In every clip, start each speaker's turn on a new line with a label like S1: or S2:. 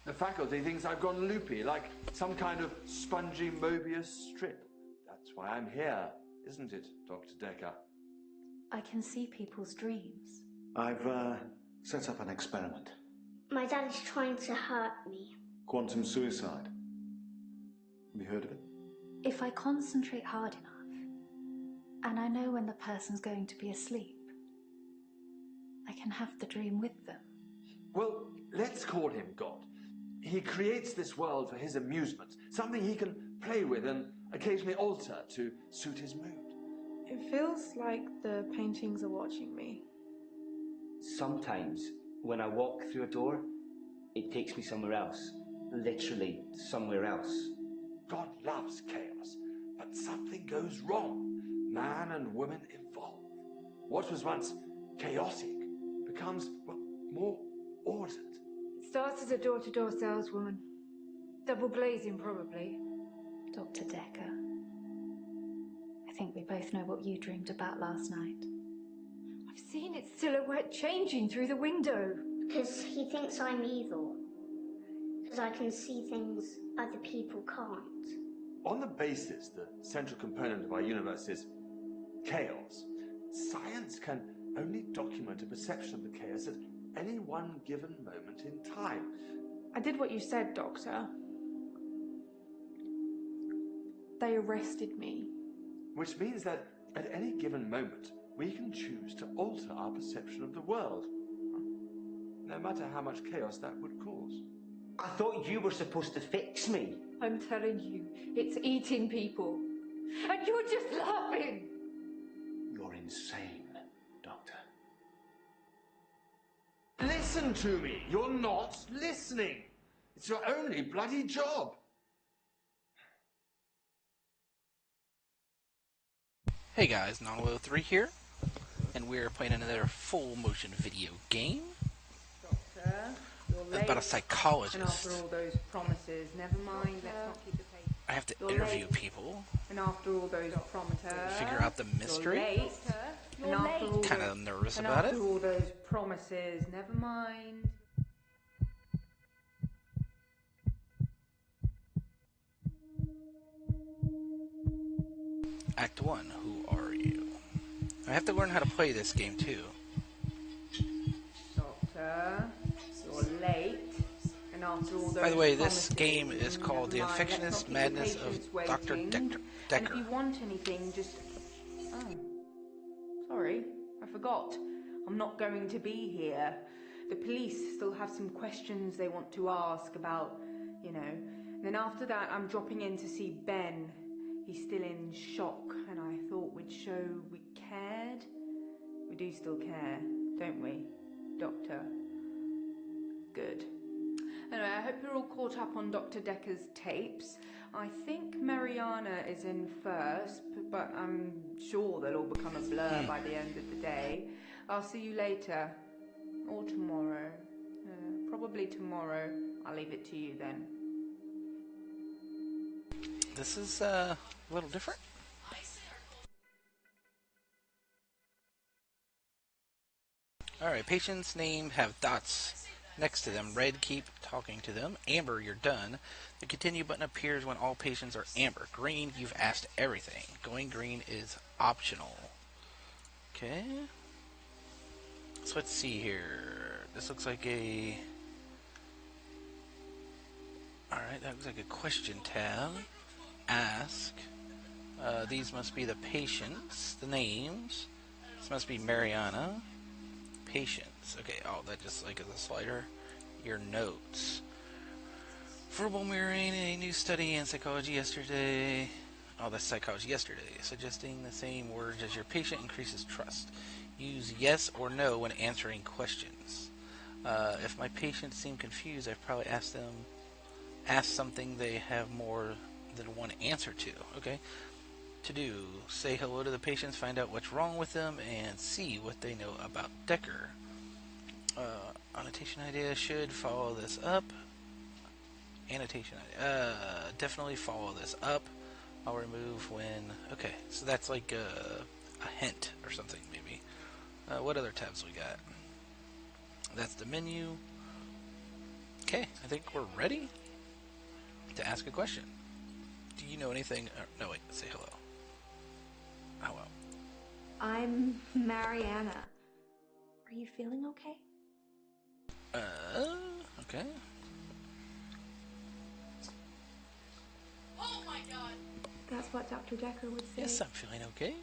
S1: The faculty thinks I've gone loopy, like some kind of spongy Mobius strip. That's why I'm here, isn't it, Dr. Dekker?
S2: I can see people's dreams.
S3: I've set up an experiment.
S4: My dad is trying to hurt me.
S3: Quantum suicide. Have you heard of it?
S2: If I concentrate hard enough, and I know when the person's going to be asleep, I can have the dream with them.
S1: Well, let's call him God. He creates this world for his amusement, something he can play with and occasionally alter to suit his mood.
S5: It feels like the paintings are watching me.
S6: Sometimes, when I walk through a door, it takes me somewhere else. Literally, somewhere else.
S1: God loves chaos, but something goes wrong. Man and woman evolve. What was once chaotic becomes, well, more ordered.
S7: It starts as a door-to-door saleswoman. Double glazing, probably.
S2: Dr. Dekker, I think we both know what you dreamed about last night.
S7: I've seen its silhouette changing through the window.
S4: Because he thinks I'm evil. Because I can see things other people can't.
S1: On the basis the central component of our universe is chaos, science can only document a perception of the chaos at any one given moment in time.
S5: I did what you said, Doctor. They arrested me.
S1: Which means that at any given moment, we can choose to alter our perception of the world, no matter how much chaos that would cause.
S6: I thought you were supposed to fix me.
S7: I'm telling you, it's eating people. And you're just laughing.
S3: You're insane, Doctor.
S1: Listen to me. You're not listening. It's your only bloody job.
S8: Hey guys, Nonolo3 here, and we're playing another full motion video game.
S7: Doctor, you're late.
S8: About a psychologist.
S7: And after all those promises, never mind, let's not keep the pace.
S8: I have to
S7: You're
S8: interview
S7: late.
S8: people,
S7: And after all those promises,
S8: figure out the mystery.
S7: You're late. And after all
S8: Kind
S7: those-
S8: of nervous
S7: and
S8: about it.
S7: after all those promises, never mind.
S8: Act 1, who are you? I have to learn how to play this game too.
S7: Doctor, you're late. And after all those
S8: By the way, this
S7: promises,
S8: game is called The
S7: never mind,
S8: Infectious
S7: let's not keep the
S8: Maddness of
S7: patients
S8: Dr.
S7: waiting.
S8: Dekker.
S7: And if you want anything, just... Oh. Sorry, I forgot. I'm not going to be here. The police still have some questions they want to ask about, you know. And then after that, I'm dropping in to see Ben. He's still in shock, and I thought we'd show we cared. We do still care, don't we, Doctor? Good. Anyway, I hope you're all caught up on Dr. Dekker's tapes. I think Mariana is in first, but I'm sure they'll all become a blur by the end of the day. I'll see you later. Or tomorrow. Probably tomorrow. I'll leave it to you then.
S8: This is a little different. Alright, patient's name have dots next to them. Red, keep talking to them. Amber, you're done. The continue button appears when all patients are amber. Green, you've asked everything. Going green is optional. Okay. So let's see here. This looks like a... Alright, that looks like a question tab. Ask. These must be the patients. The names. This must be Mariana. Patients. Okay, oh, that just like is a slider. Your notes. Verbal mirroring, a new study in psychology yesterday. Oh, that's psychology yesterday. Suggesting the same words as your patient increases trust. Use yes or no when answering questions. If my patients seem confused, I've probably asked something they have more than one answer to. Okay. To do, say hello to the patients, find out what's wrong with them, and see what they know about Dekker. Annotation idea should follow this up. Annotation idea, definitely follow this up. I'll remove when, okay, so that's like a hint or something maybe. What other tabs we got? That's the menu. Okay, I think we're ready to ask a question. Do you know anything? No, wait, say hello. Hello.
S5: I'm Mariana. Are you feeling okay?
S8: Okay.
S5: Oh my god. That's what Dr. Dekker would say.
S8: Yes, I'm feeling okay.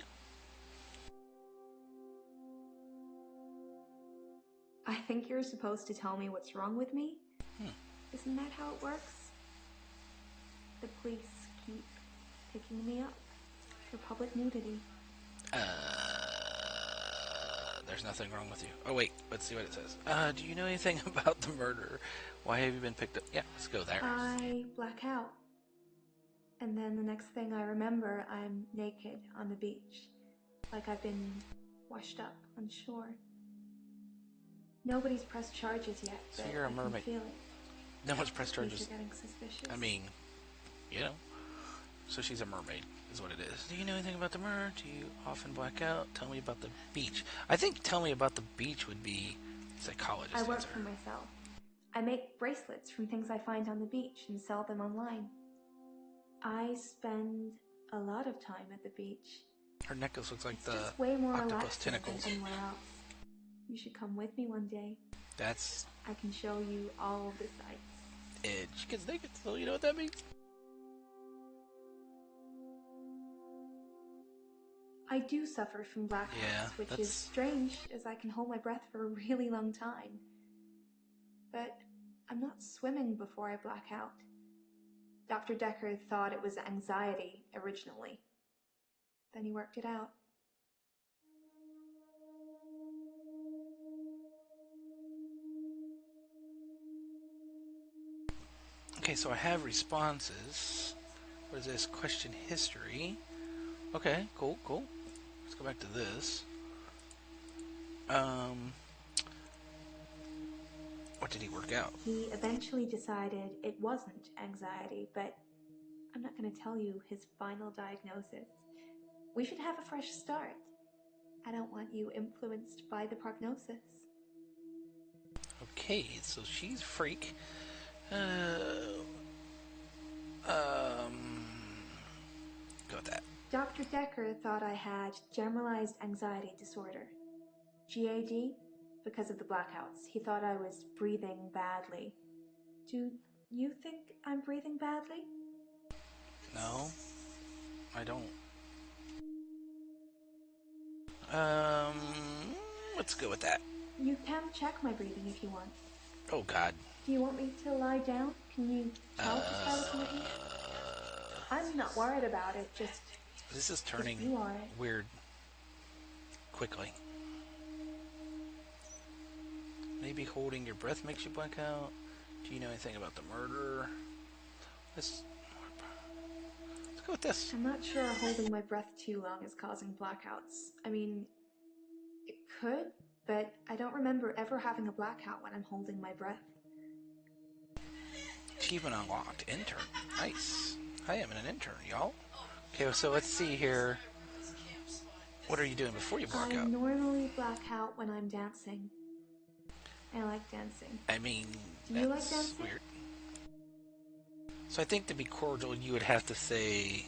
S5: I think you're supposed to tell me what's wrong with me. Isn't that how it works? The police keep picking me up for public nudity.
S8: There's nothing wrong with you. Oh, wait, let's see what it says. Do you know anything about the murder? Why have you been picked up? Yeah, let's go there.
S5: I black out. And then the next thing I remember, I'm naked on the beach. Like I've been washed up on shore. Nobody's pressed charges yet,
S8: So
S5: but
S8: you're a
S5: I
S8: mermaid.
S5: can feel it.
S8: No one's pressed
S5: Police
S8: charges.
S5: are getting suspicious.
S8: I mean, you know. So she's a mermaid, is what it is. Do you know anything about the murder? Do you often black out? Tell me about the beach. I think tell me about the beach would be psychologist
S5: I work
S8: answer.
S5: for myself. I make bracelets from things I find on the beach and sell them online. I spend a lot of time at the beach.
S8: Her necklace looks like
S5: It's
S8: the
S5: just way more
S8: octopus
S5: relaxing
S8: tentacles.
S5: than anywhere else. You should come with me one day.
S8: That's
S5: I can show you all of the sights.
S8: it. She gets naked, so you know what that means?
S5: I do suffer from blackouts,
S8: Yeah,
S5: which
S8: that's-
S5: is strange, as I can hold my breath for a really long time. But I'm not swimming before I black out. Dr. Dekker thought it was anxiety originally. Then he worked it out.
S8: Okay, so I have responses. What is this? Question history. Okay, cool. Let's go back to this. What did he work out?
S5: He eventually decided it wasn't anxiety, but I'm not going to tell you his final diagnosis. We should have a fresh start. I don't want you influenced by the prognosis.
S8: Okay, so she's a freak. Go with that.
S5: Dr. Dekker thought I had generalized anxiety disorder. GAD, because of the blackouts. He thought I was breathing badly. Do you think I'm breathing badly?
S8: No, I don't. Let's go with that.
S5: You can check my breathing if you want.
S8: Oh God.
S5: Do you want me to lie down? Can you tell if I was moving? I'm not worried about it, just
S8: This is
S5: if you
S8: turning
S5: are.
S8: weird quickly. Maybe holding your breath makes you black out. Do you know anything about the murder? Let's go with this.
S5: I'm not sure holding my breath too long is causing blackouts. I mean, it could, but I don't remember ever having a blackout when I'm holding my breath.
S8: Achievement unlocked. Intern. Nice. I am an intern, y'all. Okay, so let's see here. What are you doing before you black
S5: I
S8: out?
S5: normally black out when I'm dancing. I like dancing.
S8: I mean,
S5: Do you like
S8: that's
S5: dancing?
S8: weird. So I think to be cordial, you would have to say,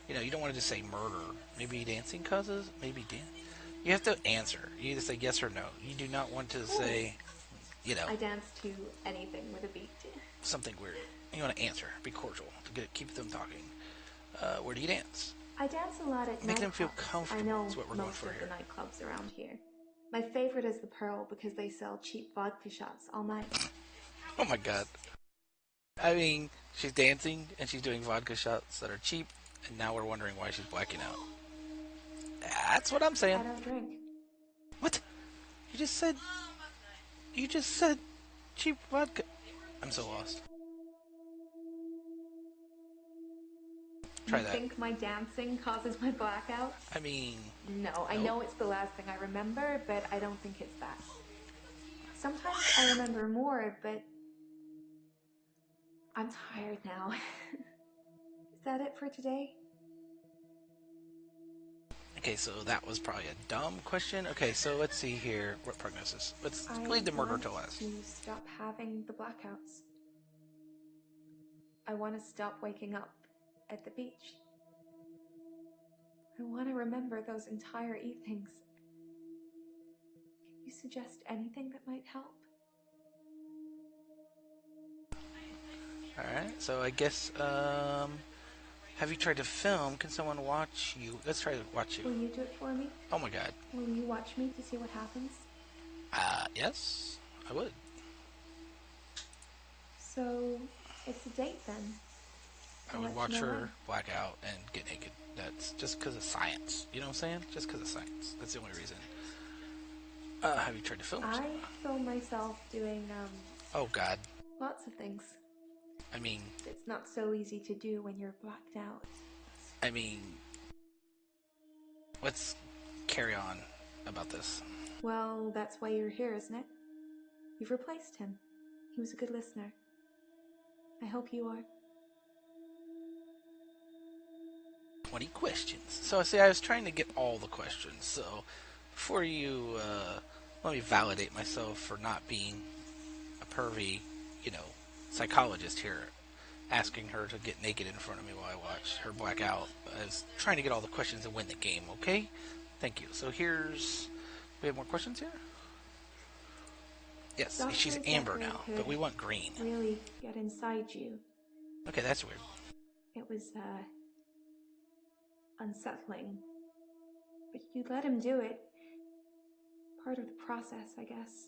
S8: you don't want to just say murder. Maybe dancing causes? Maybe you have to answer. You either say yes or no. You do not want to say,
S5: I dance to anything with a beat.
S8: something weird. You want to answer. Be cordial to keep them talking. Where do you dance?
S5: I dance a lot at
S8: Make them feel
S5: nightclubs.
S8: comfortable
S5: I know
S8: is what we're going
S5: most
S8: for
S5: of
S8: here.
S5: the nightclubs around here. My favorite is the Pearl because they sell cheap vodka shots all night.
S8: Oh my God. I mean, she's dancing and she's doing vodka shots that are cheap, and now we're wondering why she's blacking out. That's what I'm saying.
S5: I don't drink.
S8: What? You just said cheap vodka. I'm so lost. Try
S5: You
S8: that.
S5: think my dancing causes my blackouts?
S8: I mean,
S5: No, I
S8: Nope.
S5: know it's the last thing I remember, but I don't think it's that. Sometimes I remember more, but I'm tired now. Is that it for today?
S8: Okay, so that was probably a dumb question. Okay, so let's see here. What prognosis? Let's
S5: I
S8: leave the murder
S5: want
S8: till last.
S5: to stop having the blackouts. I want to stop waking up at the beach. I want to remember those entire evenings. Can you suggest anything that might help?
S8: Alright, so I guess, have you tried to film? Can someone watch you? Let's try to watch you.
S5: Will you do it for me?
S8: Oh my god.
S5: Will you watch me to see what happens?
S8: Yes, I would.
S5: So, it's a date then?
S8: I would watch her black out and get naked. That's just because of science. You know what I'm saying? Just because of science. That's the only reason. Have you tried to film?
S5: I film myself doing,
S8: Oh god.
S5: lots of things.
S8: I mean...
S5: It's not so easy to do when you're blacked out.
S8: I mean... Let's carry on about this.
S5: Well, that's why you're here, isn't it? You've replaced him. He was a good listener. I hope you are.
S8: 20 questions. So, see, I was trying to get all the questions. So, before you, let me validate myself for not being a pervy, psychologist here, asking her to get naked in front of me while I watch her black out. I was trying to get all the questions and win the game, okay? Thank you. So we have more questions here? Yes,
S5: Dr.
S8: she's amber
S5: Dekker
S8: now, but we want green.
S5: Really get inside you.
S8: Okay, that's weird.
S5: It was, unsettling. But you let him do it. Part of the process, I guess.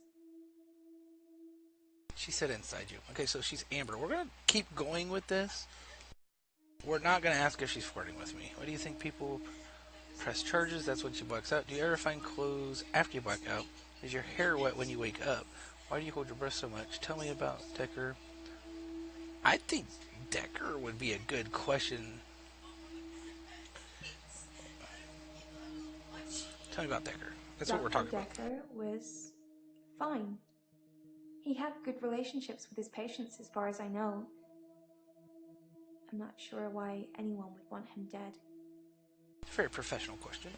S8: She said inside you. Okay, so she's amber. We're going to keep going with this. We're not going to ask if she's flirting with me. Why do you think people press charges? That's when she blacks out. Do you ever find clothes after you black out? Is your hair wet when you wake up? Why do you hold your breath so much? Tell me about Dekker. I think Dekker would be a good question. Tell me about Dekker. That's what we're talking about.
S5: Dekker was fine. He had good relationships with his patients, as far as I know. I'm not sure why anyone would want him dead.
S8: Very professional question.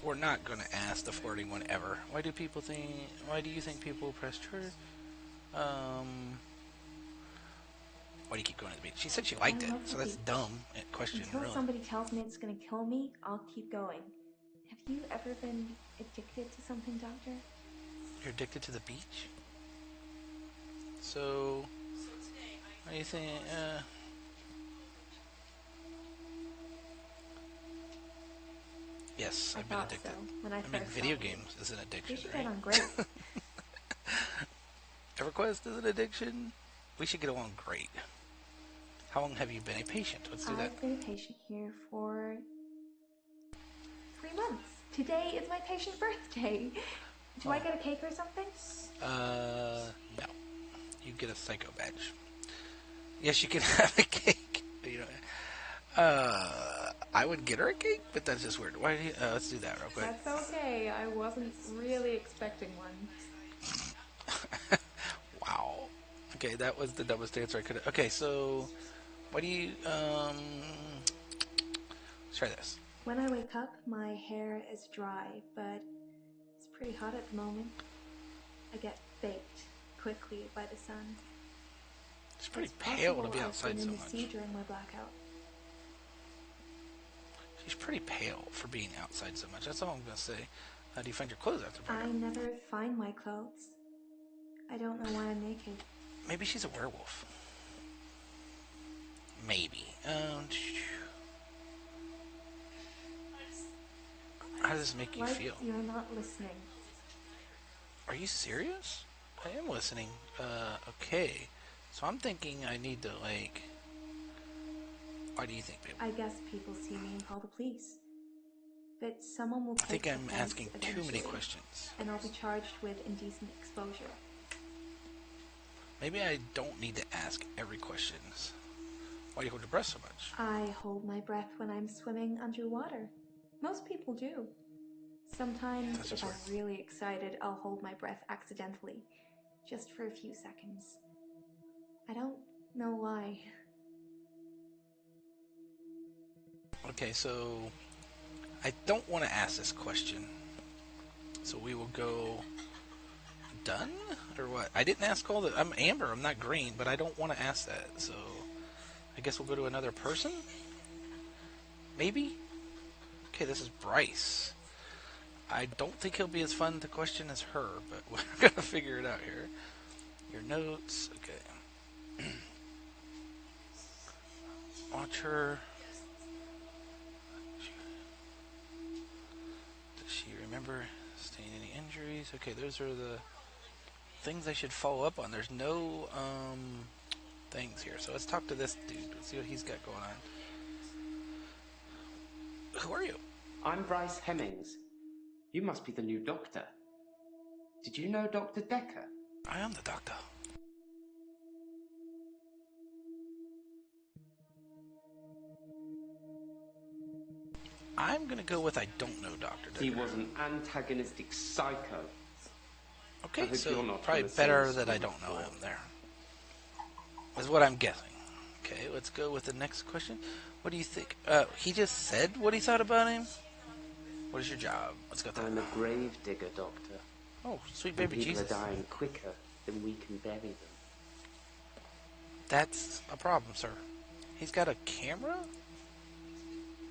S8: We're not going to ask the flirting one ever. Why do you think people press charges? Why do you keep going to the beach? She said she liked it, so that's dumb question,
S5: Until
S8: really.
S5: somebody tells me it's going to kill me, I'll keep going. Have you ever been addicted to something, Doctor?
S8: You're addicted to the beach? So, what do you think? Yes, I've been addicted.
S5: So, when I first
S8: video
S5: saw you.
S8: games is an addiction,
S5: We should
S8: right?
S5: get on great.
S8: EverQuest is an addiction. We should get along great. How long have you been a patient? Let's do that.
S5: I've been a patient here for 3 months. Today is my patient birthday. Do I get a cake or something?
S8: No. You get a psycho badge. Yes, you can have a cake. I would get her a cake, but that's just weird. Why do you, let's do that real quick.
S5: That's okay. I wasn't really expecting one.
S8: Wow. Okay, that was the dumbest answer I could have. Okay, so what do you, let's try this.
S5: When I wake up, my hair is dry, but it's pretty hot at the moment. I get baked quickly by the sun.
S8: It's pretty
S5: It's
S8: pale to
S5: possible
S8: be
S5: I've
S8: outside
S5: been
S8: so
S5: in the sea
S8: much.
S5: during my blackout.
S8: She's pretty pale for being outside so much. That's all I'm going to say. How do you find your clothes after
S5: I
S8: blackout?
S5: never find my clothes. I don't know why I'm naked.
S8: Maybe she's a werewolf. Maybe. How does this make you
S5: Like
S8: feel?
S5: you're not listening.
S8: Are you serious? I am listening. Okay. So I'm thinking I need to, like... Why do you think people...
S5: I guess people see me and call the police. But someone will
S8: I
S5: take
S8: think I'm
S5: offense
S8: asking too many
S5: eventually,
S8: questions.
S5: and I'll be charged with indecent exposure.
S8: Maybe I don't need to ask every question. Why do you hold your breath so much?
S5: I hold my breath when I'm swimming underwater. Most people do. Sometimes,
S8: That's
S5: if
S8: just
S5: I'm really excited, I'll hold my breath accidentally, just for a few seconds. I don't know why.
S8: Okay, so I don't want to ask this question. So we will go done? Or what? I didn't ask all the... I'm amber, I'm not green, but I don't want to ask that. So I guess we'll go to another person? Maybe? Okay, this is Bryce. I don't think he'll be as fun to question as her, but we're going to figure it out here. Your notes, okay. Watch her. Does she remember staying any injuries? Okay, those are the things I should follow up on. There's no things here. So let's talk to this dude. Let's see what he's got going on. Who are you?
S9: I'm Bryce Hemmings. You must be the new doctor. Did you know Dr. Dekker?
S8: I am the doctor. I'm going to go with I don't know Dr. Dekker.
S9: He was an antagonistic psycho.
S8: Okay, so probably better that I don't know him there. Is what I'm guessing. Okay, let's go with the next question. What do you think? He just said what he thought about him? What is your job? Let's go.
S9: I'm a grave digger, Doctor.
S8: Oh, sweet baby
S9: people
S8: Jesus.
S9: People are dying quicker than we can bury them.
S8: That's a problem, sir. He's got a camera?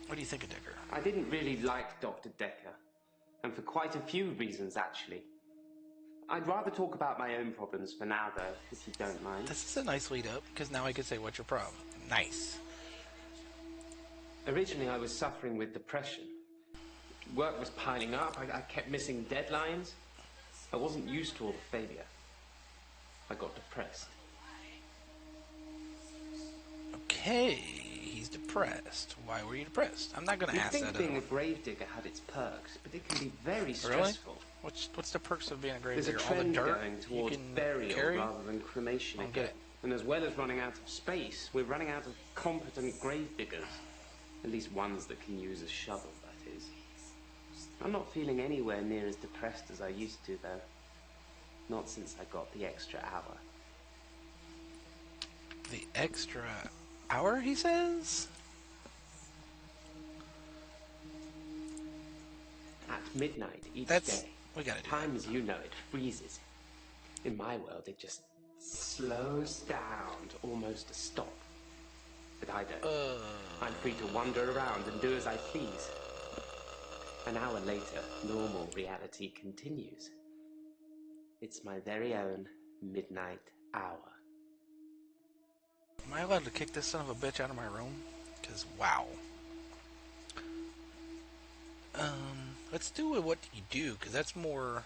S8: What do you think of Dekker?
S9: I didn't really like Dr. Dekker. And for quite a few reasons, actually. I'd rather talk about my own problems for now, though, if you don't mind.
S8: This is a nice lead up, because now I can say, what's your problem? Nice.
S9: Originally, I was suffering with depression. Work was piling up. I kept missing deadlines. I wasn't used to all the failure. I got depressed.
S8: Okay, he's depressed. Why were you depressed? I'm not going to ask that.
S9: You'd think being a gravedigger had its perks, but it can be very stressful.
S8: Really? What's the perks of being a
S9: There's
S8: gravedigger?
S9: a trend
S8: all the dirt
S9: going towards burial rather than cremation again. And as well as running out of space, we're running out of competent gravediggers. At least ones that can use a shovel, that is. I'm not feeling anywhere near as depressed as I used to, though. Not since I got the extra hour.
S8: The extra hour, he says?
S9: At midnight each day.
S8: We gotta do
S9: time as you know it freezes. In my world, it just slows down to almost a stop. But I don't. I'm free to wander around and do as I please. An hour later, normal reality continues. It's my very own midnight hour.
S8: Am I allowed to kick this son of a bitch out of my room? Because, wow. Let's do what you do, because that's more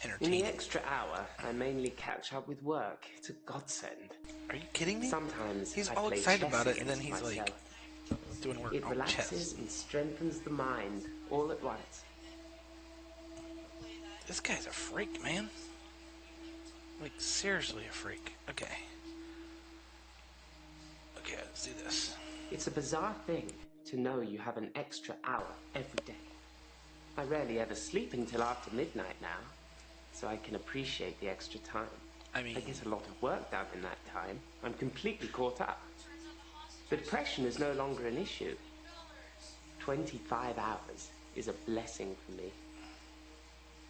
S8: entertaining.
S9: In the extra hour, I mainly catch up with work. It's a godsend.
S8: Are you kidding me?
S9: Sometimes
S8: he's
S9: I
S8: all
S9: play
S8: excited
S9: chess
S8: about it, and then he's
S9: myself.
S8: like doing work
S9: It
S8: on
S9: relaxes
S8: chess.
S9: and strengthens the mind all at once.
S8: This guy's a freak, man. Like, seriously a freak. Okay. Okay, let's do this.
S9: It's a bizarre thing to know you have an extra hour every day. I rarely ever sleep until after midnight now, so I can appreciate the extra time.
S8: I mean,
S9: I get a lot of work done in that time. I'm completely caught up. The depression is no longer an issue. 25 hours is a blessing for me.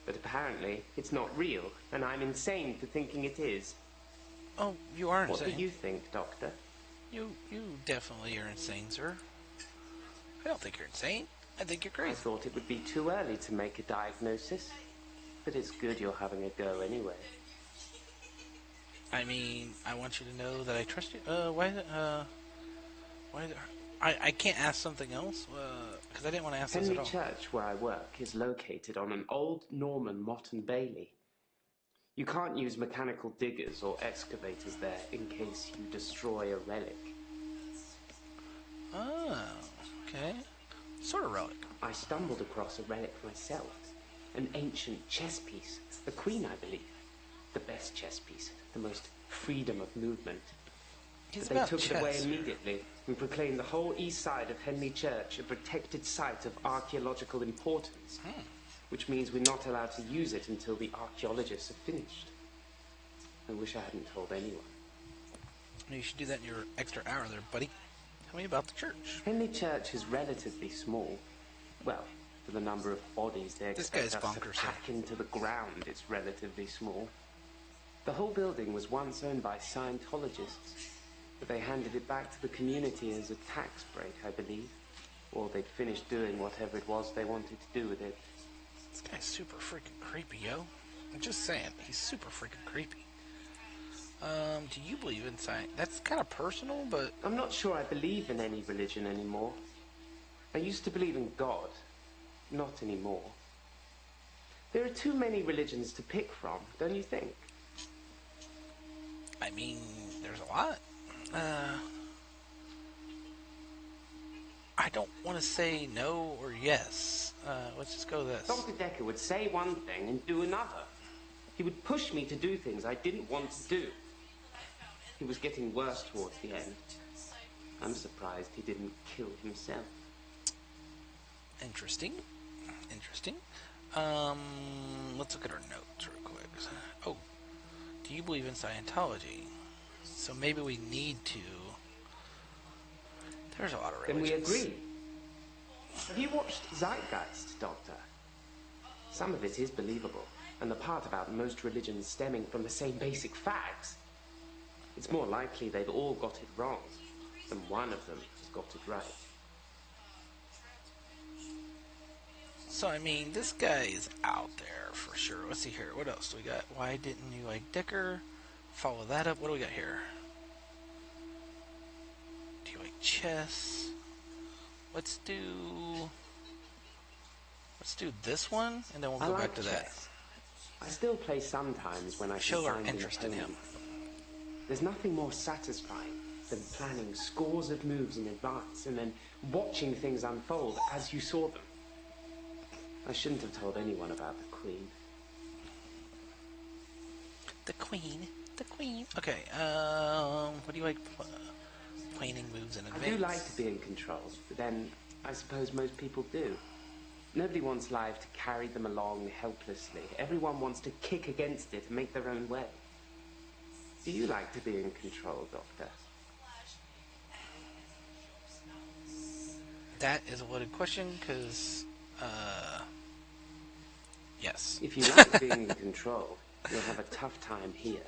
S9: But apparently, it's not real, and I'm insane for thinking it is.
S8: Oh, you are insane.
S9: What do you think, Doctor?
S8: You definitely are insane, sir. I don't think you're insane. I think you're crazy.
S9: I thought it would be too early to make a diagnosis, but it's good you're having a go anyway.
S8: I mean, I want you to know that I trust you. Why is it, I can't ask something else, because I didn't want to ask this at all.
S9: Henley Church, where I work, is located on an old Norman motte and bailey. You can't use mechanical diggers or excavators there in case you destroy a relic.
S8: Oh, okay. Sort of relic.
S9: I stumbled across a relic myself. An ancient chess piece. A queen, I believe. The best chess piece. The most freedom of movement. But they took it away immediately and proclaimed the whole east side of Henley Church a protected site of archaeological importance. Which means we're not allowed to use it until the archaeologists have finished. I wish I hadn't told anyone.
S8: You should do that in your extra hour there, buddy. Tell me about the church.
S9: Henley Church is relatively small. Well, for the number of bodies they
S8: This
S9: expect
S8: guy's
S9: us to
S8: bonkers.
S9: pack into the ground, it's relatively small. The whole building was once owned by Scientologists, but they handed it back to the community as a tax break, I believe. Or they'd finished doing whatever it was they wanted to do with it.
S8: This guy's super freaking creepy, yo. I'm just saying, he's super freaking creepy. Do you believe in science? That's kind of personal, but...
S9: I'm not sure I believe in any religion anymore. I used to believe in God. Not anymore. There are too many religions to pick from, don't you think?
S8: I mean, there's a lot. I don't want to say no or yes. Let's just go this.
S9: Dr. Dekker would say one thing and do another. He would push me to do things I didn't want to do. He was getting worse towards the end. I'm surprised he didn't kill himself.
S8: Interesting. Interesting. Let's look at our notes real quick. Oh, do you believe in Scientology? So maybe we need to... There's a lot of religions.
S9: Then we agree. Have you watched Zeitgeist, Doctor? Some of it is believable, and the part about most religions stemming from the same basic facts. It's more likely they've all got it wrong than one of them has got it right.
S8: So, I mean, this guy is out there for sure. Let's see here. What else do we got? Why didn't you like Dekker? Follow that up. What do we got here? Do you like chess? Let's do this one, and then we'll go back to that.
S9: I still play sometimes when I
S8: show our
S9: find
S8: interest in him.
S9: There's nothing more satisfying than planning scores of moves in advance and then watching things unfold as you saw them. I shouldn't have told anyone about the Queen.
S8: The Queen? The Queen? Okay, what do you like planning moves in advance?
S9: I do like to be in control, but then I suppose most people do. Nobody wants life to carry them along helplessly. Everyone wants to kick against it and make their own way. Do you like to be in control, Doctor?
S8: That is a loaded question, because, yes.
S9: If you like being in control, you'll have a tough time here.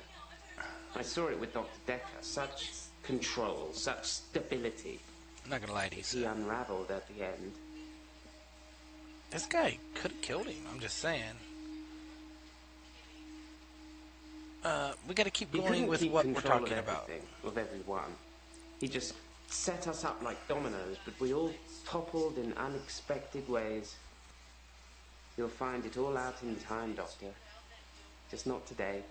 S9: I saw it with Dr. Dekker. Such control, such stability.
S8: I'm not gonna lie to you,
S9: He unraveled at the end.
S8: This guy could have killed him, I'm just saying. We gotta keep going with what we're talking about.
S9: Of everyone. He just set us up like dominoes, but we all toppled in unexpected ways. You'll find it all out in time, Doctor. Just not today.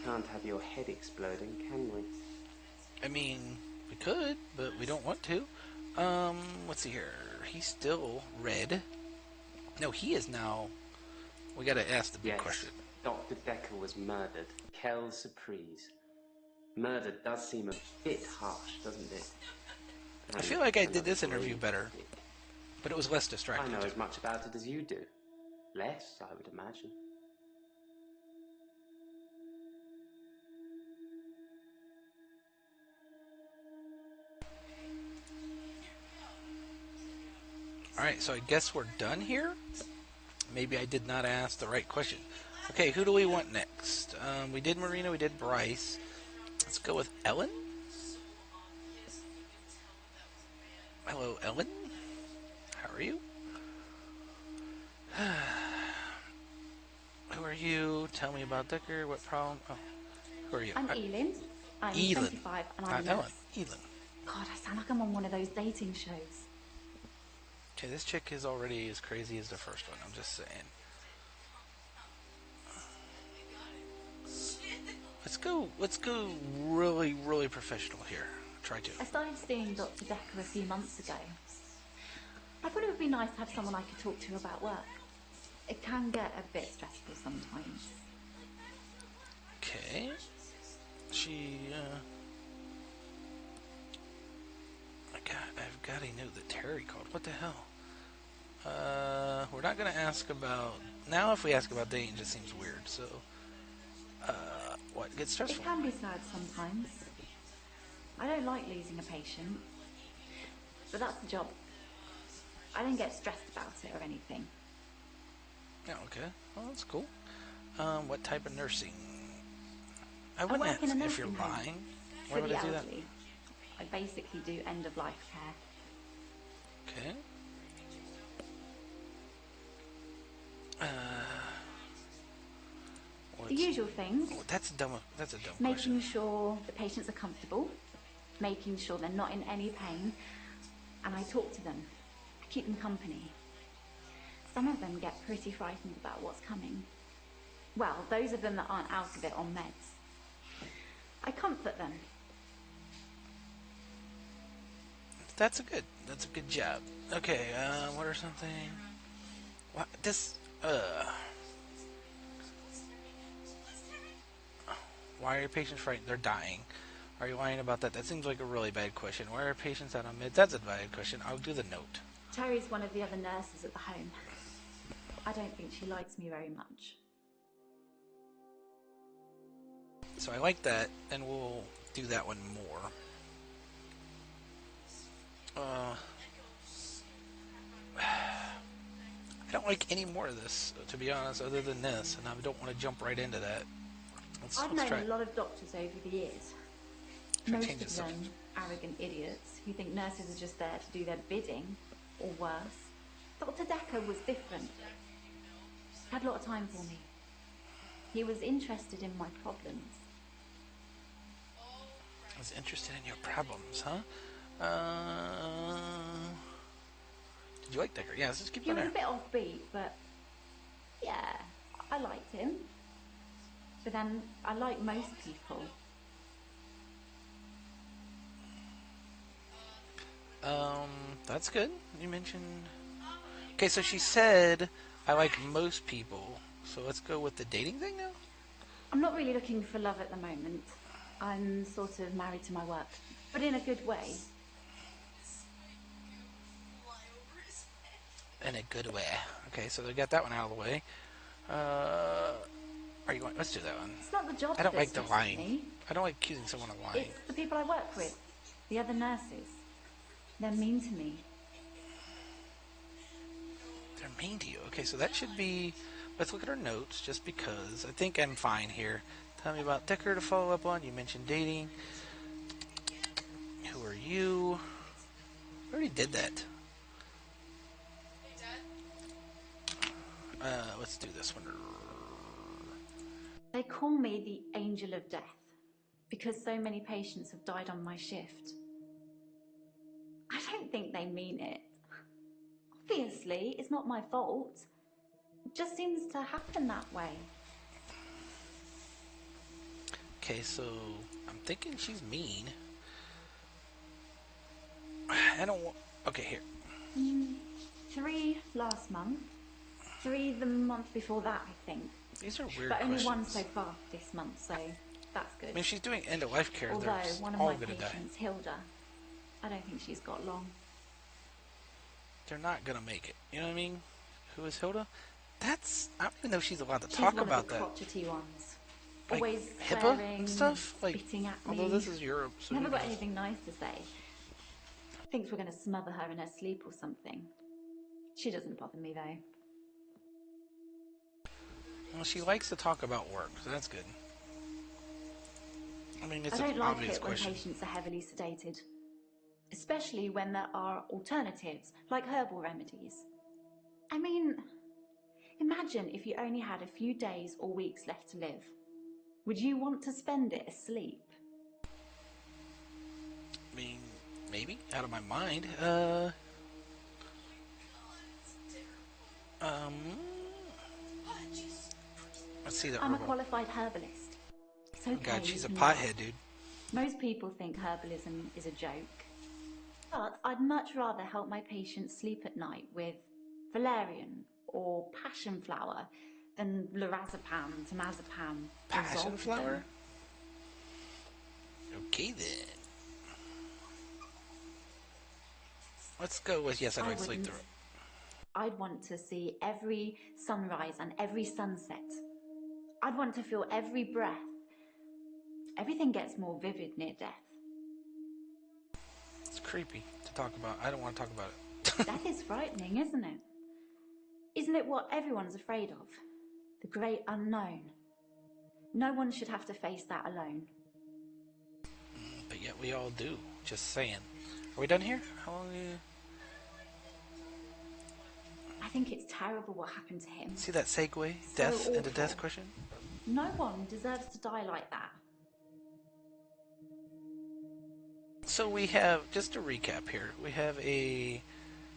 S9: Can't have your head exploding, can we?
S8: I mean, we could, but we don't want to. Let's see here. He's still red. No, he is now... We gotta ask the big question.
S9: Dr. Dekker was murdered. Quelle surprise. Murder does seem a bit harsh, doesn't it?
S8: I feel like I did this interview better, but it was less distracting.
S9: I know as much about it as you do. Less, I would imagine.
S8: Alright, so I guess we're done here? Maybe I did not ask the right question. Okay, who do we want next? We did Marina, we did Bryce. Let's go with Ellen. Hello, Ellen. How are you? Who are you? Tell me about Dekker. What problem? Oh, who are you?
S2: I'm Elin. I'm 25 and I'm
S8: Ellen. Elin.
S2: God, I sound like I'm on one of those dating shows.
S8: Okay, this chick is already as crazy as the first one. I'm just saying. Let's go really, really professional here. Try to.
S2: I started seeing Dr. Dekker a few months ago. I thought it would be nice to have someone I could talk to about work. It can get a bit stressful sometimes.
S8: Okay. I've got a note that Terry called. What the hell? We're not gonna ask about... Now if we ask about dating, it just seems weird, so... What gets stressful?
S2: It can be sad sometimes. I don't like losing a patient. But that's the job. I don't get stressed about it or anything.
S8: Yeah, okay. Well, that's cool. What type of nursing? I
S2: I
S8: wouldn't
S2: work in a
S8: ask if you're
S2: nursing home
S8: lying. Why
S2: for
S8: would
S2: the
S8: I do that?
S2: elderly. I basically do end-of-life care.
S8: Okay.
S2: The usual things.
S8: Oh, that's a dumb question.
S2: Making sure the patients are comfortable, making sure they're not in any pain, and I talk to them. I keep them company. Some of them get pretty frightened about what's coming. Well, those of them that aren't out of it on meds. I comfort them.
S8: That's a good job. Okay, what are something? What this? Why are your patients frightened? They're dying. Are you lying about that? That seems like a really bad question. Why are patients out on meds? That's a bad question. I'll do the note.
S2: Terry's one of the other nurses at the home. I don't think she likes me very much.
S8: So I like that, and we'll do that one more. I don't like any more of this, to be honest, other than this, and I don't want to jump right into that.
S2: I've known a lot of doctors over the years. Most of them arrogant idiots who think nurses are just there to do their bidding, or worse. Dr. Dekker was different. He had a lot of time for me. He was interested in my problems.
S8: I was interested in your problems, huh? Did you like Dekker? Yeah, let's just keep
S2: He
S8: going
S2: was
S8: there.
S2: a bit offbeat, but yeah, I liked him. But then I like most people.
S8: That's good. You mentioned... Okay, so she said, I like most people. So let's go with the dating thing now?
S2: I'm not really looking for love at the moment. I'm sort of married to my work, but in a good way.
S8: In a good way. Okay, so they got that one out of the way. Are you going? Let's do that one.
S2: It's not the job
S8: I don't
S2: that's
S8: like the lying.
S2: me.
S8: I don't like accusing someone of lying.
S2: It's the people I work with, the other nurses. They're mean to me.
S8: They're mean to you. Okay, so that should be... Let's look at our notes, just because. I think I'm fine here. Tell me about Dekker to follow up on. You mentioned dating. Who are you? I already did that. Let's do this one.
S2: They call me the Angel of Death because so many patients have died on my shift. I don't think they mean it. Obviously, it's not my fault. It just seems to happen that way.
S8: Okay, so I'm thinking she's mean. I don't want... Okay, here.
S2: 3 last month. 3 the month before that, I think.
S8: These are weird
S2: but only
S8: questions.
S2: 1 so far this month, so that's good.
S8: I mean, she's doing end-of-life care.
S2: Although
S8: They're
S2: one of
S8: all
S2: my
S8: gonna die.
S2: patients, Hilda, I don't think she's got long.
S8: They're not gonna make it. You know what I mean? Who is Hilda? That's... I don't even know if she's allowed to talk about that.
S2: She's one of the crotchety ones.
S8: Like
S2: Always
S8: HIPAA
S2: swearing,
S8: and stuff? Like,
S2: spitting at me.
S8: although this is Europe, so...
S2: Never got anything nice to say. Thinks we're going to smother her in her sleep or something. She doesn't bother me, though.
S8: Well, she likes to talk about work, so that's good. I mean, it's
S2: I
S8: an
S2: don't like
S8: obvious
S2: it when
S8: question.
S2: patients are heavily sedated. Especially when there are alternatives, like herbal remedies. I mean, imagine if you only had a few days or weeks left to live. Would you want to spend it asleep?
S8: I mean, maybe. Out of my mind. Let's see that.
S2: I'm a qualified herbalist. It's okay.
S8: Oh God, she's a
S2: you can
S8: pothead,
S2: laugh.
S8: dude.
S2: Most people think herbalism is a joke. But I'd much rather help my patients sleep at night with valerian or passion flower than lorazepam, temazepam, or
S8: Passion
S2: zolpidem.
S8: flower? Okay then. Let's go with yes, I'd like to sleep through it.
S2: I'd want to see every sunrise and every sunset. I'd want to feel every breath. Everything gets more vivid near death.
S8: It's creepy to talk about. I don't want to talk about it.
S2: Death is frightening, isn't it? Isn't it what everyone's afraid of? The great unknown. No one should have to face that alone.
S8: But yet we all do. Just saying. Are we done here? How long are you...
S2: I think it's terrible what happened to him.
S8: See that segue? Death into death question?
S2: No one deserves to die like that.
S8: So we have, just to recap here, we have a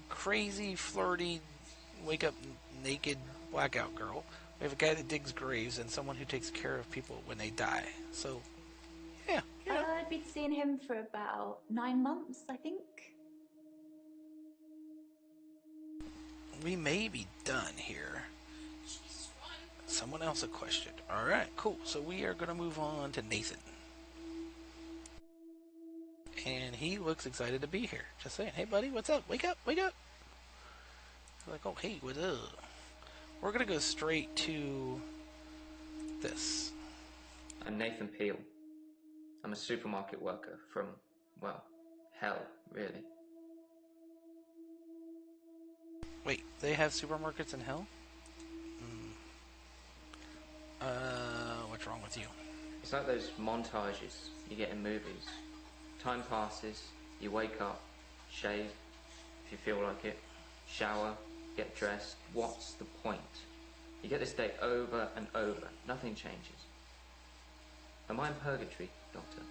S8: crazy, flirty, wake up naked blackout girl. We have a guy that digs graves and someone who takes care of people when they die. So, yeah.
S2: I'd been seeing him for about 9 months, I think.
S8: We may be done here. Someone else a question. Alright, cool. So we are going to move on to Nathan. And he looks excited to be here. Just saying, hey buddy, what's up? Wake up, wake up. Like, oh hey, what's up? We're gonna go straight to this.
S10: I'm Nathan Peel. I'm a supermarket worker from, well, hell, really.
S8: Wait, they have supermarkets in hell? What's wrong with you?
S10: It's like those montages you get in movies. Time passes, you wake up, shave, if you feel like it, shower, get dressed. What's the point? You get this day over and over. Nothing changes. Am I in purgatory, Doctor?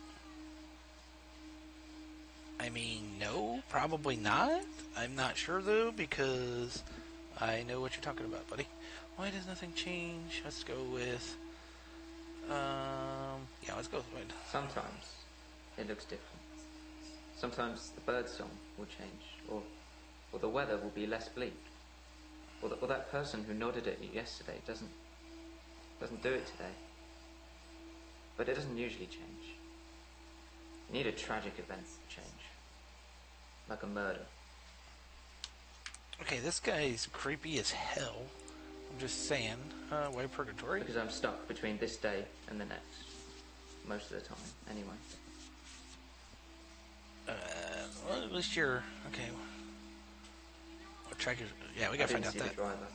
S8: I mean, no, probably not. I'm not sure, though, because I know what you're talking about, buddy. Why does nothing change? Let's go with... yeah, let's go with...
S10: Sometimes it looks different. Sometimes the bird song will change, or the weather will be less bleak. Or that person who nodded at you yesterday doesn't do it today. But it doesn't usually change. You need a tragic event to change. Like a murder.
S8: Okay, this guy's creepy as hell. I'm just saying. Why purgatory?
S10: Because I'm stuck between this day and the next. Most of the time, anyway.
S8: Well, at least you're... Okay. What track is... Yeah, we gotta find out that.
S10: The driver.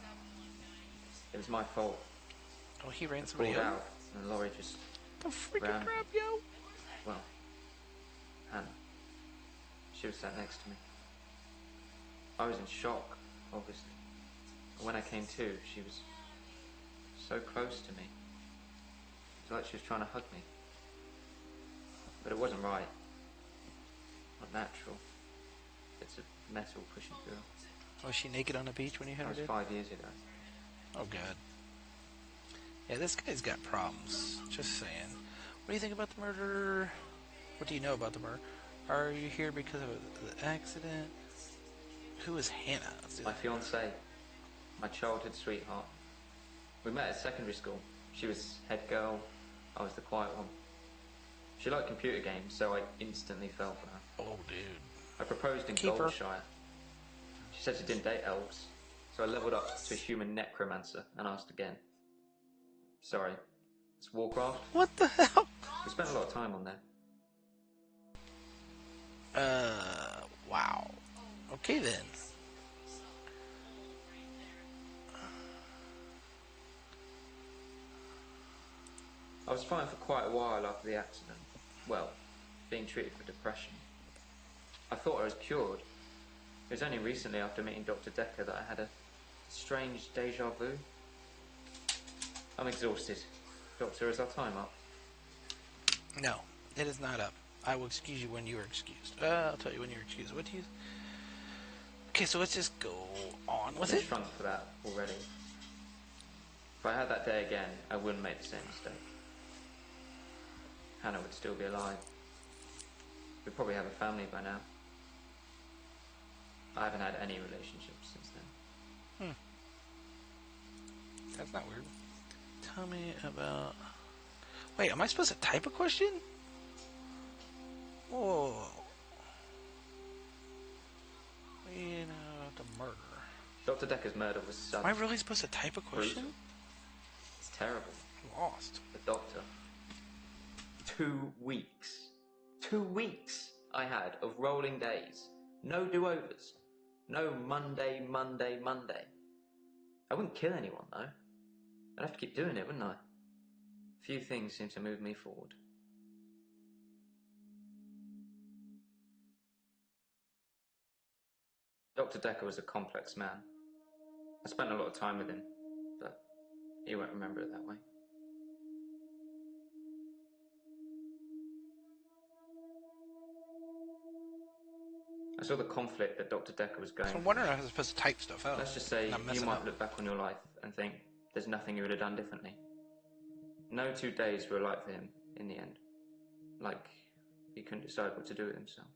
S10: It was my fault.
S8: Oh, he ran
S10: I
S8: somebody
S10: pulled
S8: over?
S10: out, and the lorry just...
S8: The freaking
S10: ran.
S8: crap, yo!
S10: Well, Hannah. She was sat next to me. I was in shock, obviously. And when I came to, she was so close to me. It was like she was trying to hug me. But it wasn't right. Not natural. It's a metal pushing through.
S8: Was she naked on the beach when you had her?
S10: That was 5 years ago.
S8: Oh, God. Yeah, this guy's got problems. Just saying. What do you think about the murder? What do you know about the murder? Are you here because of the accident? Who is Hannah?
S10: My fiancée. My childhood sweetheart. We met at secondary school. She was head girl. I was the quiet one. She liked computer games, so I instantly fell for her.
S8: Oh, dude.
S10: I proposed in Goldshire. She said she didn't date elves, so I leveled up to a human necromancer and asked again. Sorry, it's Warcraft.
S8: What the hell?
S10: We spent a lot of time on there.
S8: Wow. Okay then.
S10: I was fine for quite a while after the accident. Well, being treated for depression. I thought I was cured. It was only recently after meeting Dr. Dekker that I had a strange deja vu. I'm exhausted. Doctor, is our time up?
S8: No, it is not up. I will excuse you when you are excused. I'll tell you when you're excused. What do you... Okay, so let's just go on with it.
S10: I've been shrunk for that already. If I had that day again, I wouldn't make the same mistake. Hannah would still be alive. We'd probably have a family by now. I haven't had any relationships since then.
S8: That's not weird. Tell me about... Wait, am I supposed to type a question? Whoa. You know, the murder.
S10: Dr. Dekker's murder was sudden.
S8: Am I really supposed to type a question?
S10: Brutal. It's terrible.
S8: I'm lost.
S10: The doctor. 2 weeks. 2 weeks I had of rolling days. No do-overs. No Monday, Monday, Monday. I wouldn't kill anyone, though. I'd have to keep doing it, wouldn't I? Few things seem to move me forward. Dr. Dekker was a complex man. I spent a lot of time with him, but he won't remember it that way. I saw the conflict that Dr. Dekker was going
S8: So I'm wondering how I was supposed to type stuff out.
S10: Let's just say
S8: Not
S10: you
S8: messing
S10: might
S8: up.
S10: look back on your life and think there's nothing you would have done differently. No 2 days were alike for him in the end. Like he couldn't decide what to do with himself.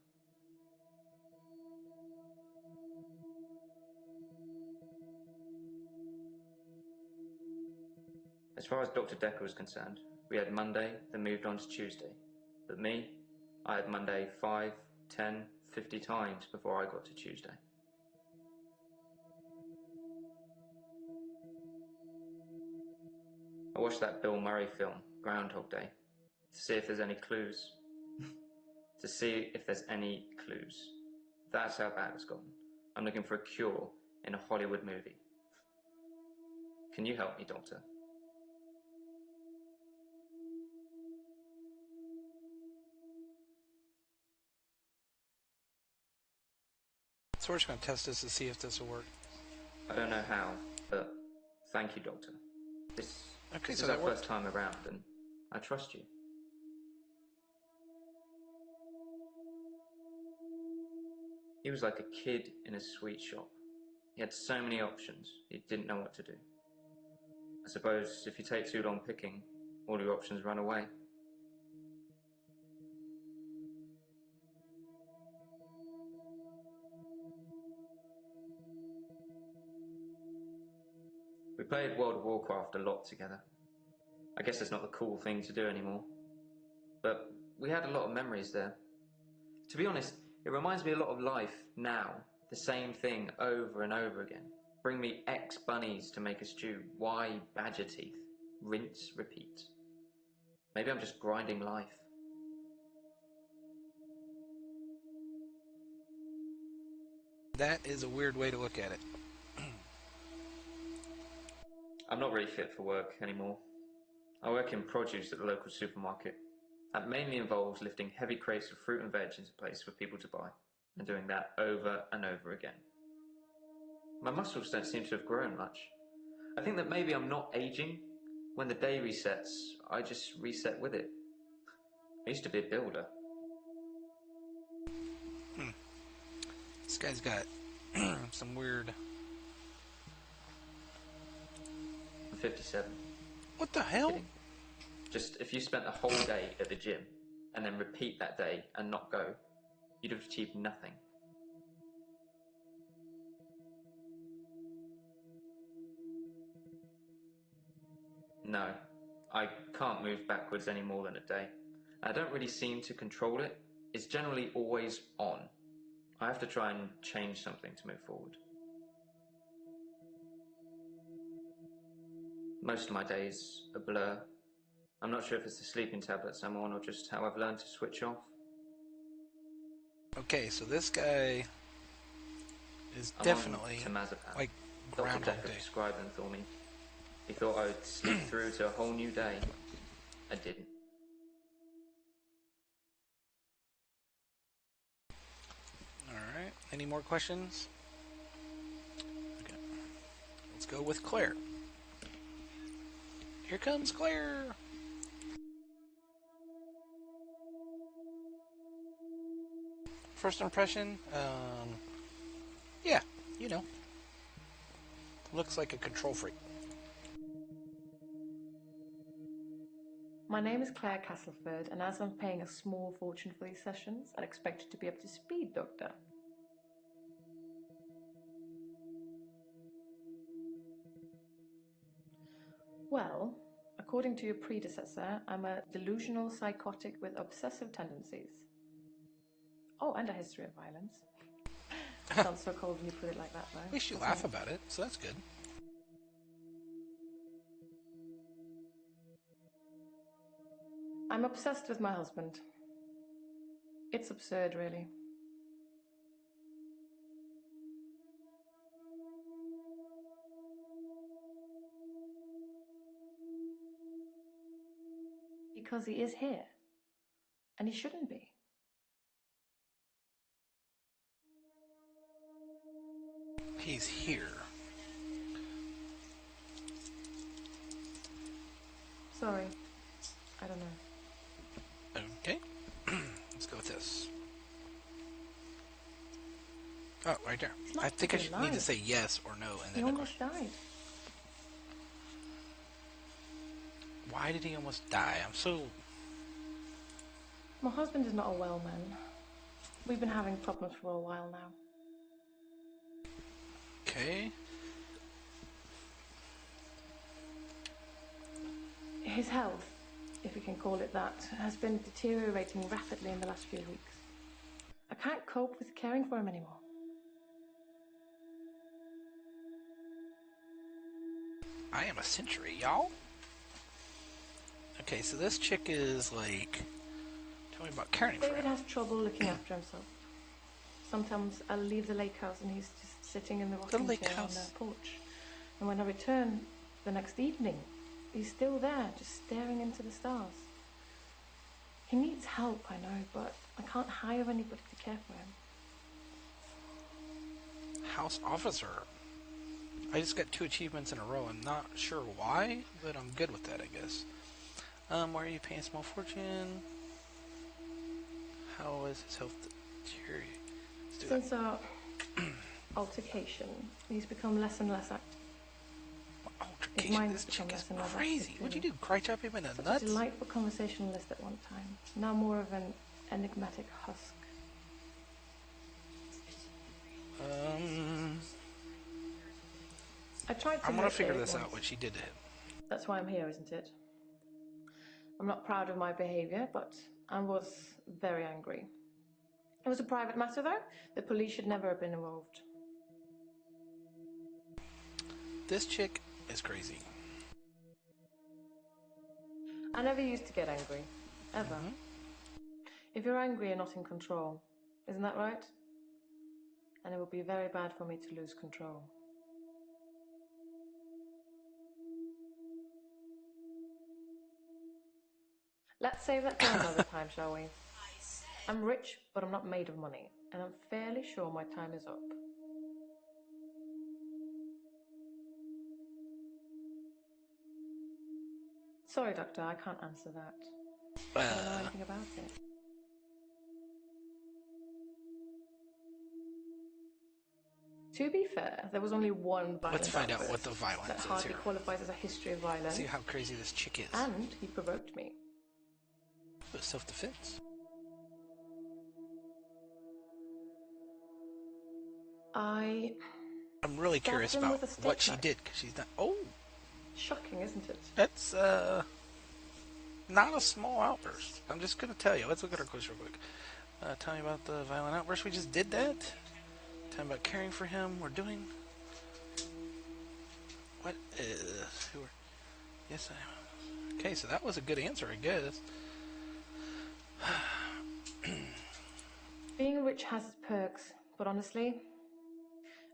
S10: As far as Dr. Dekker was concerned, we had Monday, then moved on to Tuesday. But me, I had Monday 5, 10, 50 times before I got to Tuesday. I watched that Bill Murray film, Groundhog Day, to see if there's any clues. To see if there's any clues. That's how bad it's gotten. I'm looking for a cure in a Hollywood movie. Can you help me, Doctor?
S8: So we're just going to test this to see if this will work.
S10: I don't know how, but thank you, Doctor. This
S8: Okay,
S10: is
S8: so
S10: our
S8: that worked.
S10: first time around, and I trust you. He was like a kid in a sweet shop. He had so many options, he didn't know what to do. I suppose if you take too long picking, all your options run away. We played World of Warcraft a lot together. I guess it's not the cool thing to do anymore. But we had a lot of memories there. To be honest, it reminds me a lot of life now. The same thing over and over again. Bring me X bunnies to make a stew. Y badger teeth. Rinse, repeat. Maybe I'm just grinding life.
S8: That is a weird way to look at it.
S10: I'm not really fit for work anymore. I work in produce at the local supermarket. That mainly involves lifting heavy crates of fruit and veg into place for people to buy, and doing that over and over again. My muscles don't seem to have grown much. I think that maybe I'm not aging. When the day resets, I just reset with it. I used to be a builder.
S8: This guy's got some weird...
S10: I'm 57.
S8: What the hell?
S10: Kidding. Just if you spent the whole day at the gym and then repeat that day and not go, you'd have achieved nothing. No, I can't move backwards any more than a day. I don't really seem to control it. It's generally always on. I have to try and change something to move forward. Most of my days are blur. I'm not sure if it's the sleeping tablets I'm on or just how I've learned to switch off.
S8: Okay, so this guy is
S10: I'm
S8: definitely
S10: on temazepam.
S8: like
S10: Dr.
S8: Groundhog
S10: Dekker
S8: Day.
S10: prescribed them for me. He thought I would sleep through to a whole new day. I didn't.
S8: Alright, any more questions? Okay. Let's go with Claire. Here comes Claire! First impression? Yeah, you know. Looks like a control freak.
S11: My name is Claire Castleford, and as I'm paying a small fortune for these sessions, I'd expect you to be up to speed, Doctor. Well, according to your predecessor, I'm a delusional psychotic with obsessive tendencies. Oh, and a history of violence. Sounds so cold when you put it like that, though.
S8: At least you laugh about it, so that's good.
S11: I'm obsessed with my husband. It's absurd, really. Because he is here. And he shouldn't be.
S8: He's here.
S11: Sorry. I don't know.
S8: Okay. Let's go with this. Oh, right there. I think I should need to say yes or no and then
S11: he almost died.
S8: Why did he almost die? I'm so...
S11: My husband is not a well man. We've been having problems for a while now.
S8: Okay.
S11: His health, if you can call it that, has been deteriorating rapidly in the last few weeks. I can't cope with caring for him anymore.
S8: I am a century, y'all. Okay, so this chick is like... Tell me about caring for him.
S11: David has trouble looking after himself. Sometimes I'll leave the lake house and he's just sitting in the rocking chair on the porch. And when I return the next evening, he's still there, just staring into the stars. He needs help, I know, but I can't hire anybody to care for him.
S8: House officer. I just got 2 achievements in a row. I'm not sure why, but I'm good with that, I guess. Why are you paying a small fortune? How is his health deteriorating?
S11: Since our altercation, he's become less and less active. His mind's become less and less
S8: crazy. What'd you do? Cry chop him in the nuts?
S11: A delightful conversationalist at one time. Now more of an enigmatic husk. I tried to.
S8: I'm gonna figure this out. What she did to him.
S11: That's why I'm here, isn't it? I'm not proud of my behaviour, but I was very angry. It was a private matter, though. The police should never have been involved.
S8: This chick is crazy.
S11: I never used to get angry. Ever. If you're angry, you're not in control. Isn't that right? And it would be very bad for me to lose control. Let's save that for another time, shall we? I'm rich, but I'm not made of money, and I'm fairly sure my time is up. Sorry, Doctor, I can't answer that. I don't know anything about it. To be fair, there was only one violent
S8: Let's find out
S11: outburst
S8: what the violence
S11: that
S8: is
S11: hardly
S8: here.
S11: qualifies as a history of violence.
S8: See how crazy this chick is.
S11: And he provoked me.
S8: But self-defense. I'm really curious about what she did, because she's not... Oh!
S11: Shocking, isn't it?
S8: That's, not a small outburst. I'm just going to tell you. Let's look at our quiz real quick. Tell me about the violent outburst. We just did that. Tell me about caring for him. We're doing... What is... Who are... Yes, I am. Okay, so that was a good answer, I guess.
S11: Being rich has its perks, but honestly,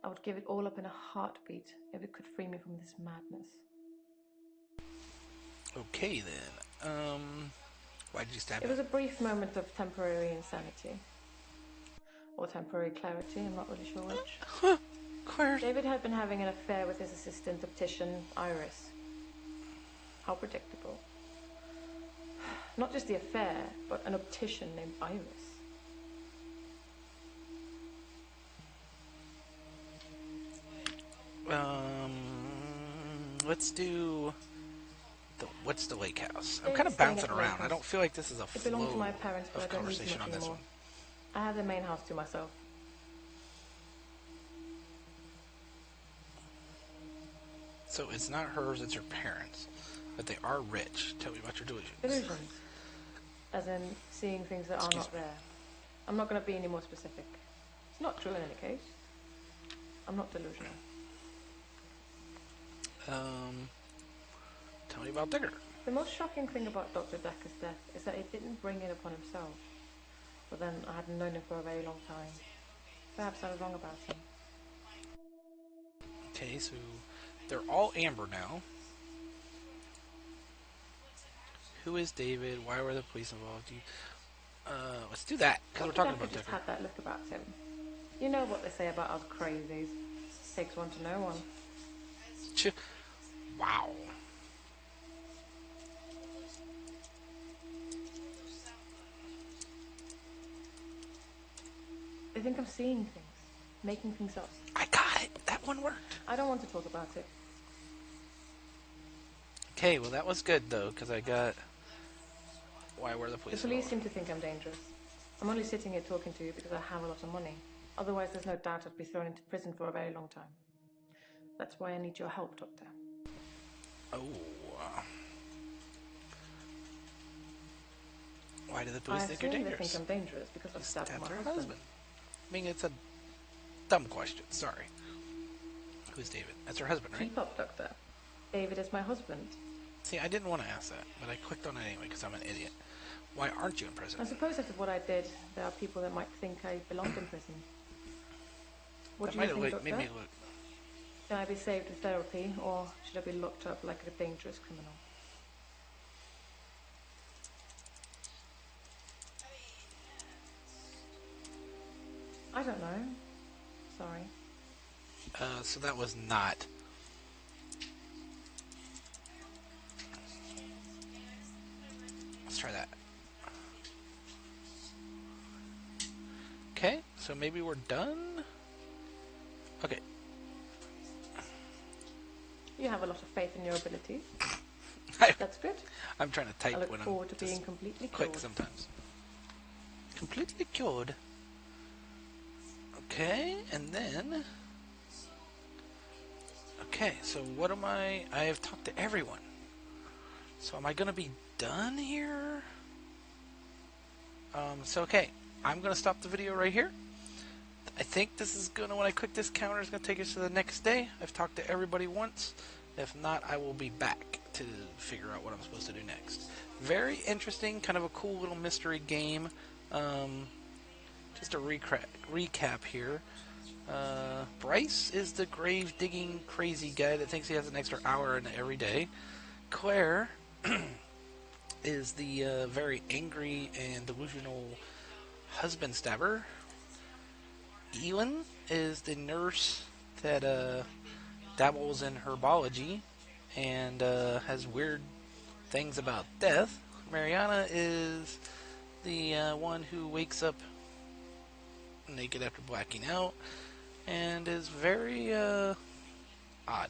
S11: I would give it all up in a heartbeat if it could free me from this madness.
S8: Okay, then. Why did you stab
S11: It was a brief moment of temporary insanity. Or temporary clarity, I'm not really sure which. David had been having an affair with his assistant optician, Iris. How predictable. Not just the affair, but an optician named Iris.
S8: Let's do... What's the lake house? I'm kind of bouncing around. I don't feel like this is a flow
S11: It belonged to my parents, but
S8: of
S11: I don't use it
S8: conversation
S11: much
S8: on this
S11: anymore.
S8: one.
S11: I have the main house to myself.
S8: So it's not hers, it's her parents. But they are rich. Tell me about your delusions.
S11: Delusions. As in seeing things that are not there. I'm not going to be any more specific. It's not true in any case. I'm not delusional.
S8: Tell me about Dekker.
S11: The most shocking thing about Dr. Dekker's death is that he didn't bring it upon himself. But then I hadn't known him for a very long time. Perhaps I was wrong about him.
S8: Okay, so they're all amber now. Who is David? Why were the police involved? Let's do that, because we're talking about
S11: just
S8: Dekker.
S11: had that look about him. You know what they say about us crazies. Takes one to know one.
S8: Wow.
S11: They think I'm seeing things, making things up.
S8: I got it. That one worked.
S11: I don't want to talk about it.
S8: Okay, well that was good though, because I got why were the police
S11: The police
S8: involved?
S11: seem to think I'm dangerous. I'm only sitting here talking to you because I have a lot of money. Otherwise, there's no doubt I'd be thrown into prison for a very long time. That's why I need your help, Doctor.
S8: Oh. Why do the police think you're dangerous?
S11: They think I'm dangerous because I've stabbed my husband.
S8: I mean, it's a dumb question. Sorry. Who's David? That's her husband, right?
S11: Keep up, Doctor. David is my husband.
S8: See, I didn't want to ask that, but I clicked on it anyway because I'm an idiot. Why aren't you in prison?
S11: I suppose after what I did, there are people that might think I belong in prison. What do you think, Doctor?
S8: Made me look.
S11: Should I be saved with therapy, or should I be locked up like a dangerous criminal? I don't know. Sorry.
S8: So that was not. Let's try that. Okay, so maybe we're done? Okay.
S11: You have a lot of faith in your abilities. That's good.
S8: I'm trying to type
S11: I look
S8: when
S11: forward
S8: I'm
S11: to being completely
S8: quick
S11: cured.
S8: sometimes. Completely cured. Okay, and then... Okay, so what am I have talked to everyone. So am I going to be done here? So okay, I'm going to stop the video right here. I think this is going to, when I click this counter, it's going to take us to the next day. I've talked to everybody once. If not, I will be back to figure out what I'm supposed to do next. Very interesting, kind of a cool little mystery game. Just a recap here. Bryce is the grave-digging crazy guy that thinks he has an extra hour in every day. Claire is the very angry and delusional husband stabber. Elin is the nurse that dabbles in herbology and has weird things about death. Mariana is the one who wakes up naked after blacking out and is very odd.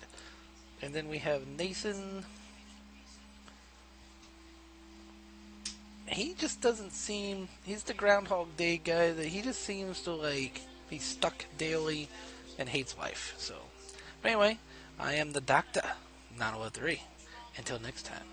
S8: And then we have Nathan. He just doesn't seem, he's the Groundhog Day guy that he just seems to like be stuck daily and hates life. So, but anyway, I am the Doctor 903. Until next time.